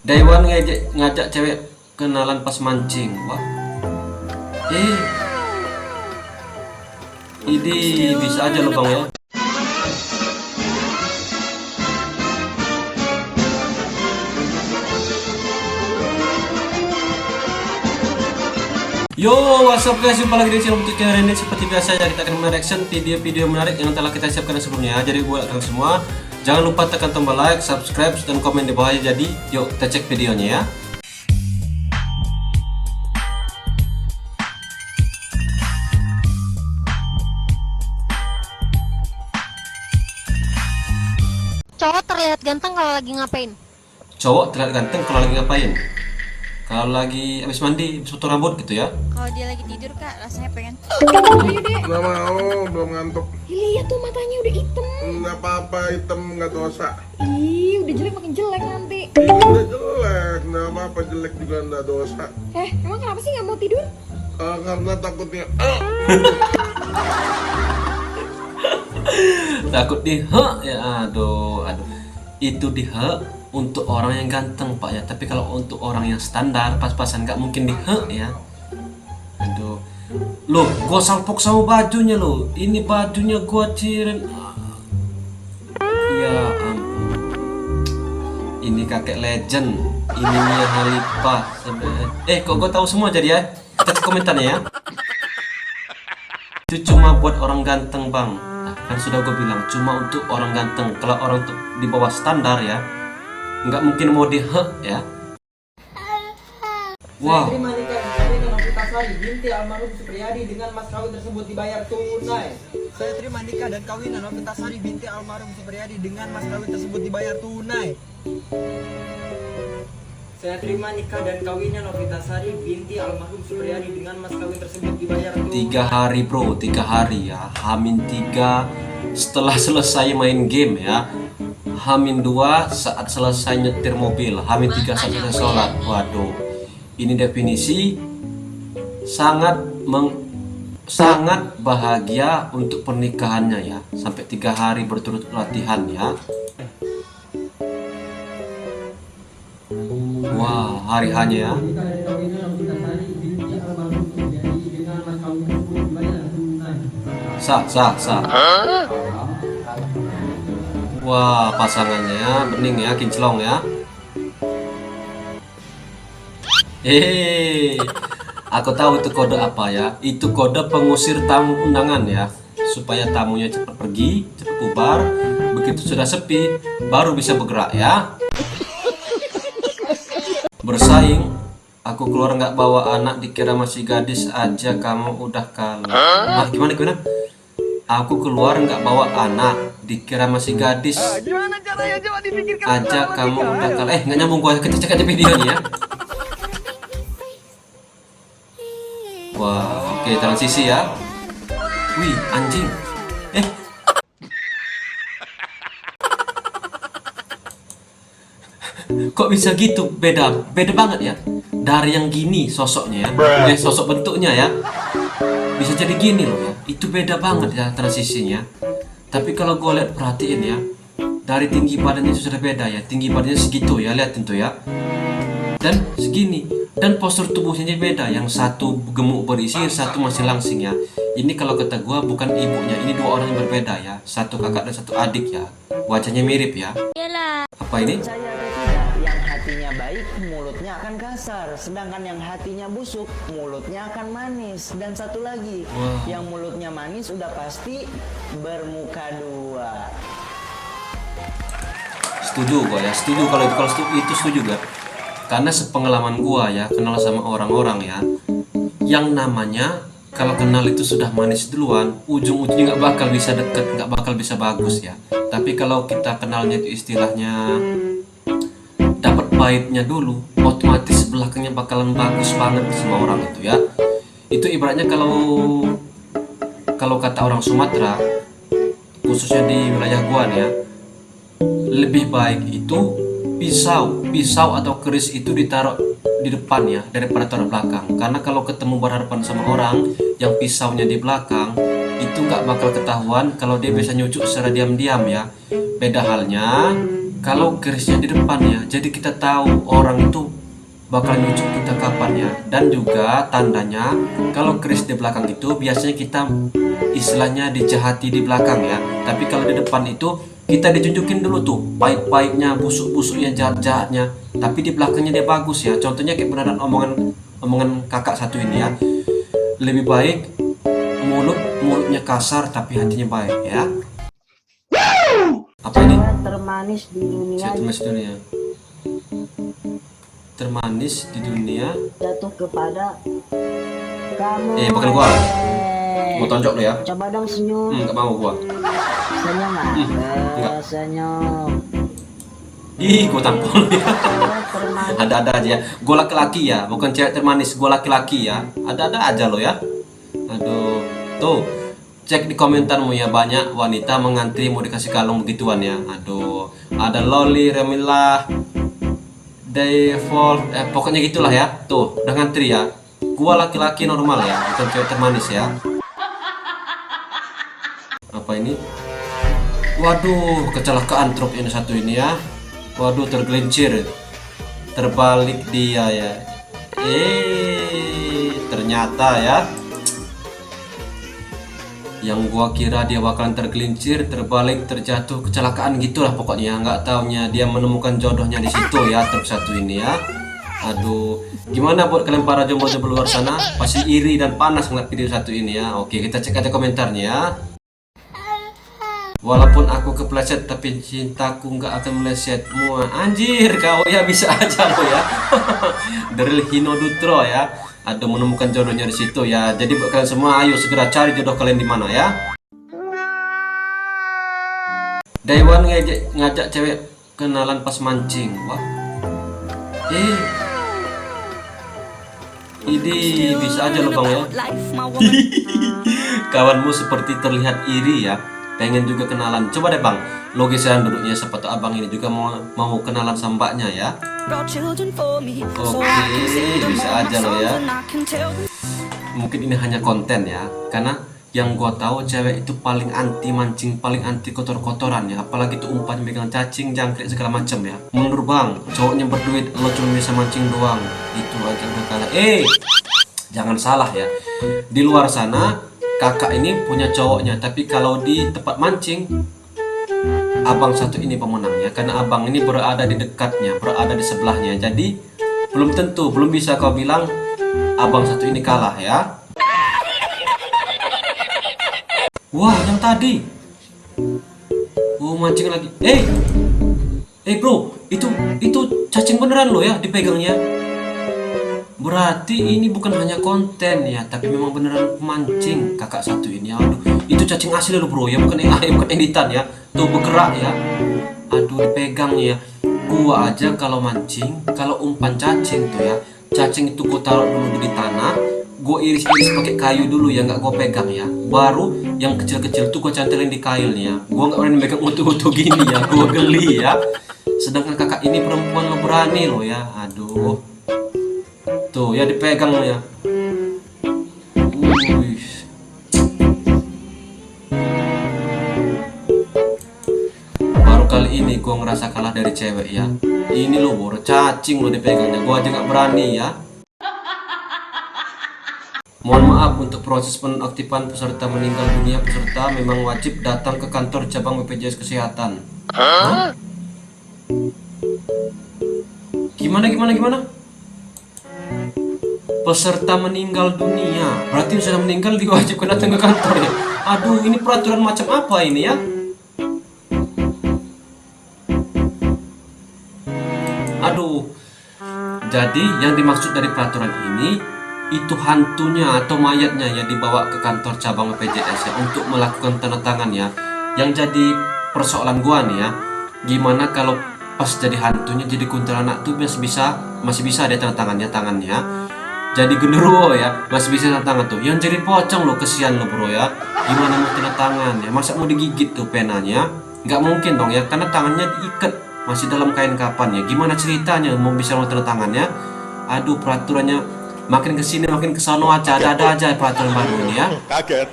Dewan ngajak cewek kenalan pas mancing. Wah, eh, ini bisa aja loh bang ya. Yo, what's up guys, jumpa lagi di channel YouTube channel ini. Seperti biasa ya, kita akan mereaction video-video menarik yang telah kita siapkan sebelumnya. Jadi buat kalian semua, jangan lupa tekan tombol like, subscribe, dan komen di bawahnya. Jadi, yuk kita cek videonya ya. Cowok terlihat ganteng kalau lagi ngapain? Cowok terlihat ganteng kalau lagi ngapain? Kalau lagi habis mandi, habis potong rambut gitu ya. Kalau dia lagi tidur kak, rasanya pengen. Ayo deh. Nggak mau, belum ngantuk. Lihat tuh matanya udah hitam. Nggak apa-apa, hitam nggak dosa. Ih, udah jelek makin jelek nanti. Ini udah jelek, nggak apa-apa, jelek juga nggak dosa. Emang kenapa sih nggak mau tidur? Karena takutnya Takut di ya, aduh. Itu di untuk orang yang ganteng pak ya. Tapi kalau untuk orang yang standar pas-pasan nggak mungkin di ya. Aduh, loh, gua salpok sama bajunya loh. Ini bajunya gua cirin. Ya ampun. Ini kakek legend. Ini Mia Khalifa. Kok gua tahu semua jadi ya? Kita cek komentarnya ya. Itu cuma buat orang ganteng bang. Nah, kan sudah gue bilang cuma untuk orang ganteng. Kalau orang untuk di bawah standar ya, nggak mungkin mau di ya. Wow. Saya terima nikah Karina Novitasari binti almarhum Supriyadi dengan mas kawin tersebut dibayar tunai. Saya terima nikah dan kawinan Novitasari binti almarhum Supriyadi dengan mas kawin tersebut dibayar tunai. Saya terima nikah dan kawinan Novitasari binti almarhum Supriyadi dengan mas kawin tersebut dibayar tunai. 3 hari bro, 3 hari ya. Hamin 3 setelah selesai main game ya. Hamin 2 saat selesai nyetir mobil. Hamin 3 saat selesai sholat. Waduh, ini definisi sangat bahagia untuk pernikahannya ya. Sampai 3 hari berturut latihan ya. Wah, hari hanya ya. Sah. Wah, pasangannya ya, bening ya, kinclong ya. Aku tahu itu kode apa ya. Itu kode pengusir tamu undangan ya. Supaya tamunya cepat pergi, cepat bubar. Begitu sudah sepi, baru bisa bergerak ya. Bersaing, aku keluar nggak bawa anak, dikira masih gadis aja kamu udah kalah. Gimana? Aku keluar nggak bawa anak, dikira masih gadis aja kamu udah kalah. Nggak nyambung, gua cek aja videonya ya. Wah, oke, transisi ya. Wih, anjing. Kok bisa gitu? Beda banget ya. Dari yang gini sosoknya ya, sosok bentuknya ya, bisa jadi gini loh ya. Itu beda banget ya transisinya. Tapi kalau gue lihat, perhatiin ya, dari tinggi badannya sudah beda ya. Tinggi badannya segitu ya, lihatin tuh ya. Dan segini. Dan postur tubuhnya beda. Yang satu gemuk berisi, yang satu masih langsing ya. Ini kalau kata gue bukan ibunya. Ini 2 orang yang berbeda ya. Satu kakak dan satu adik ya. Wajahnya mirip ya. Apa ini? Yang hatinya baik, mulutnya akan kasar. Sedangkan yang hatinya busuk, mulutnya akan manis. Dan satu lagi, yang mulutnya manis udah pasti bermuka 2. Setuju gua ya, setuju kalau itu setuju gak? Karena sepengalaman gua ya, kenal sama orang-orang ya, yang namanya kalau kenal itu sudah manis duluan, ujung-ujungnya nggak bakal bisa deket, nggak bakal bisa bagus ya. Tapi kalau kita kenalnya itu istilahnya dapat pahitnya dulu, otomatis belakangnya bakalan bagus banget sama orang itu ya. Itu ibaratnya kalau kata orang Sumatera, khususnya di wilayah gua nih ya, lebih baik itu pisau atau keris itu ditaruh di depan ya, daripada taruh belakang. Karena kalau ketemu berhadapan sama orang yang pisaunya di belakang, itu nggak bakal ketahuan kalau dia bisa nyucuk secara diam-diam ya. Beda halnya kalau kerisnya di depan ya, jadi kita tahu orang itu bakal nyucuk kita kapan ya. Dan juga tandanya kalau keris di belakang itu biasanya kita istilahnya dijahati di belakang ya. Tapi kalau di depan itu kita ditunjukin dulu tuh baik-baiknya, busuk-busuknya, jahat-jahatnya. Tapi di belakangnya dia bagus ya. Contohnya kayak beneran omongan kakak satu ini ya. Lebih baik mulutnya kasar tapi hatinya baik ya. Apa ini? Termanis di dunia Termanis di dunia. Termanis di dunia jatuh kepada kamu. bakal gua tonjok lo ya. Coba dong senyum. Gak mau gua. Senyum ah. enggak. Senyum. Ih, gua tampol ya. Termanis. Ada-ada aja ya. Gua laki-laki ya, bukan cewek termanis. Gua laki-laki ya. Ada-ada aja lo ya. Aduh. Tuh, cek di komentarmu ya, banyak wanita mengantri mau dikasih kalung begituan ya. Aduh. Ada Loli, Remillah, Default, pokoknya gitulah ya. Tuh, udah ngantri ya. Gua laki-laki normal ya, bukan cewek termanis ya. Apa ini? Waduh, kecelakaan truk ini satu ini ya. Waduh, tergelincir. Terbalik dia ya. Ternyata ya. Yang gua kira dia bakalan tergelincir, terbalik, terjatuh, kecelakaan gitulah pokoknya. Nggak taunya dia menemukan jodohnya di situ ya, truk satu ini ya. Aduh, gimana buat kalian para jomblo-jomblo luar sana? Pasti iri dan panas ngeliat video satu ini ya. Oke, kita cek aja komentarnya ya. Walaupun aku kepleset tapi cintaku nggak akan meleset. Mua anjir kau ya, bisa aja lo ya. Dari Hino Dutro ya. Ada menemukan jodohnya di situ ya. Jadi buat kalian semua, ayo segera cari jodoh kalian di mana ya. Daiwan ngajak cewek kenalan pas mancing. Wah. Ini bisa aja lo bang ya. Kawanmu seperti terlihat iri ya. Pengen juga kenalan. Coba deh bang, logisan duduknya, siapa tahu abang ini juga mau kenalan sama mbaknya ya. Oke, bisa aja lo ya. Mungkin ini hanya konten ya, karena yang gua tahu cewek itu paling anti mancing, paling anti kotor-kotoran ya. Apalagi tuh umpan megang cacing, jangkrik segala macam ya. Mundur bang, cowoknya berduit, lo cuma bisa mancing doang. Itu aja udah kalah. Jangan salah ya. Di luar sana kakak ini punya cowoknya, tapi kalau di tempat mancing abang satu ini pemenangnya, karena abang ini berada di dekatnya, berada di sebelahnya. Jadi belum tentu, belum bisa kau bilang abang satu ini kalah ya. Wah, yang tadi mancing lagi. Bro, itu cacing beneran lo ya dipegangnya. Berarti ini bukan hanya konten ya, tapi memang beneran pemancing kakak satu ini. Aduh, itu cacing asli lo bro ya, bukan editan ya. Tuh bergerak ya. Aduh, dipegang ya. Gua aja kalau mancing, kalau umpan cacing tuh ya, cacing itu gua taruh dulu di tanah, gua iris-iris pakai kayu dulu ya, nggak gua pegang ya. Baru yang kecil-kecil tuh gua cantelin di kail nih ya. Gua nggak berani megang utuh-utuh gini ya, gua geli ya. Sedangkan kakak ini perempuan lo berani lo ya. Aduh. Tuh ya dipegang ya. Baru kali ini gue ngerasa kalah dari cewek ya. Ini lo bro, cacing lo dipegangnya. Gue aja gak berani ya. Mohon maaf untuk proses penonaktifan peserta meninggal dunia. Peserta memang wajib datang ke kantor cabang BPJS Kesehatan. Hah? Gimana? Peserta meninggal dunia, berarti sudah meninggal diwajibkan datang ke kantor ya. Aduh, ini peraturan macam apa ini ya? Aduh. Jadi yang dimaksud dari peraturan ini itu hantunya atau mayatnya yang dibawa ke kantor cabang BPJS ya, untuk melakukan tanda tangan ya. Yang jadi persoalan gua nih ya, gimana kalau pas jadi hantunya jadi kuntilanak tuh masih bisa ada tanda tangannya. Jadi genderuwo ya, masih bisa tanda tangan tuh. Yang jadi pocong lo, kesian lo bro ya. Gimana mau tanda tangan ya? Masa mau digigit tuh penanya? Nggak mungkin dong ya, karena tangannya diikat masih dalam kain kapan ya. Gimana ceritanya mau bisa mau tanda tangannya? Aduh, peraturannya makin kesini makin kesana aja, ada aja peraturan baru ini ya. Kaget.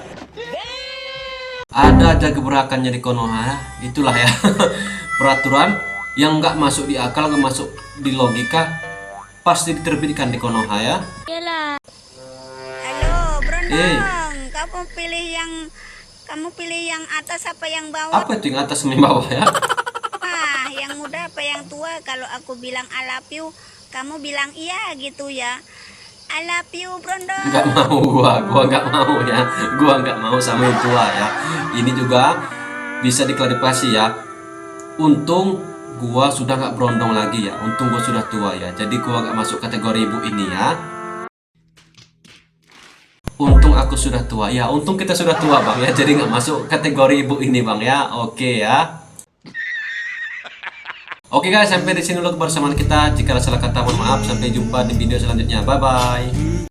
Ada aja gebrakannya di Konoha. Itulah ya peraturan yang nggak masuk di akal, nggak masuk di logika, pasti diterbitkan di Konoha ya. Halo, Brondong. Eh. Kamu pilih yang atas apa yang bawah? Apa itu yang atas sama yang bawah ya? Ah, yang muda apa yang tua? Kalau aku bilang I love you, kamu bilang iya gitu ya. I love you, Brondong. Nggak mau gua nggak mau ya, gua nggak mau sama yang tua ya. Ini juga bisa diklarifikasi ya. Untung gua sudah nggak berondong lagi ya, untung gua sudah tua ya, jadi gua nggak masuk kategori ibu ini ya. Untung aku sudah tua ya, untung kita sudah tua bang ya, jadi nggak masuk kategori ibu ini bang ya. Oke ya. Oke guys, sampai di sini dulu kebersamaan kita. Jika ada salah kata mohon maaf. Sampai jumpa di video selanjutnya. Bye bye.